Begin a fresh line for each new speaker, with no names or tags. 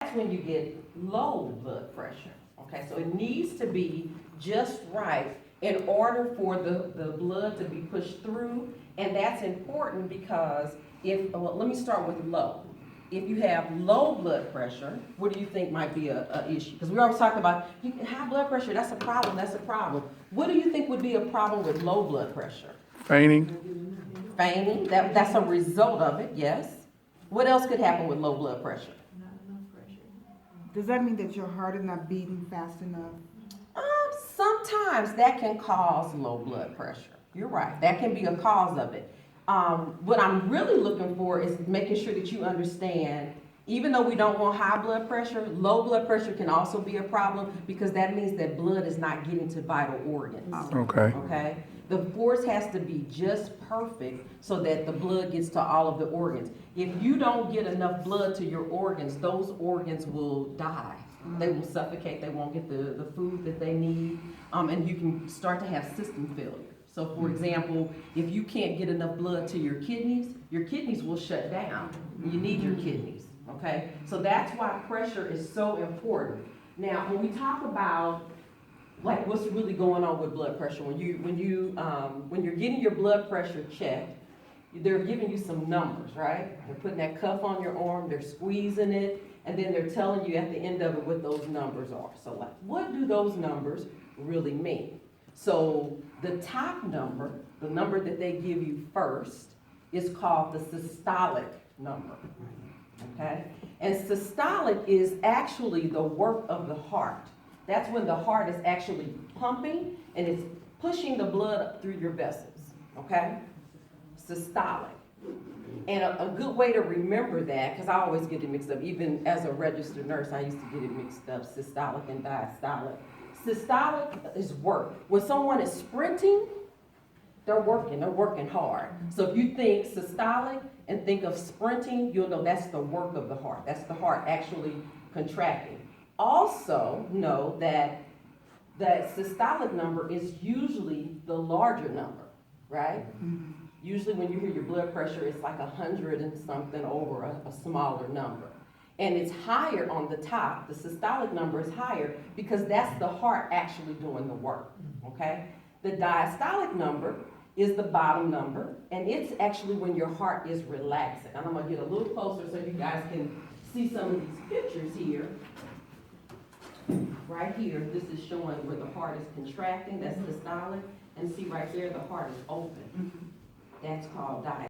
that's when you get low blood pressure, okay? So it needs to be just right in order for the blood to be pushed through, and that's important because well, let me start with low. If you have low blood pressure, what do you think might be a issue? Because we always talk about high blood pressure, that's a problem, that's a problem. What do you think would be a problem with low blood pressure?
Fainting.
Fainting, that's a result of it, yes. What else could happen with low blood pressure?
Does that mean that your heart is not beating fast enough?
Sometimes that can cause low blood pressure. You're right, that can be a cause of it. What I'm really looking for is making sure that you understand, even though we don't want high blood pressure, low blood pressure can also be a problem because that means that blood is not getting to vital organs.
Okay.
Okay? The force has to be just perfect so that the blood gets to all of the organs. If you don't get enough blood to your organs, those organs will die. They will suffocate, they won't get the food that they need, and you can start to have system failure. So for example, if you can't get enough blood to your kidneys will shut down. You need your kidneys, okay? So that's why pressure is so important. Now, when we talk about like what's really going on with blood pressure, when you're getting your blood pressure checked, they're giving you some numbers, right? They're putting that cuff on your arm, they're squeezing it, and then they're telling you at the end of it what those numbers are. So like, what do those numbers really mean? So the top number, the number that they give you first, is called the systolic number, okay? And systolic is actually the work of the heart. That's when the heart is actually pumping and it's pushing the blood up through your vessels, okay? Systolic. And a good way to remember that, because I always get it mixed up, even as a registered nurse, I used to get it mixed up, systolic and diastolic. Systolic is work. When someone is sprinting, they're working hard. So if you think systolic and think of sprinting, you'll know that's the work of the heart. That's the heart actually contracting. Also know that that systolic number is usually the larger number, right? Mm-hmm. Usually when you hear your blood pressure, it's like 100 and something over a smaller number. And it's higher on the top. The systolic number is higher because that's the heart actually doing the work, okay? The diastolic number is the bottom number, and it's actually when your heart is relaxing. And I'm gonna get a little closer so you guys can see some of these pictures here. Right here, this is showing where the heart is contracting, that's systolic, and see right there, the heart is open. That's called diastolic.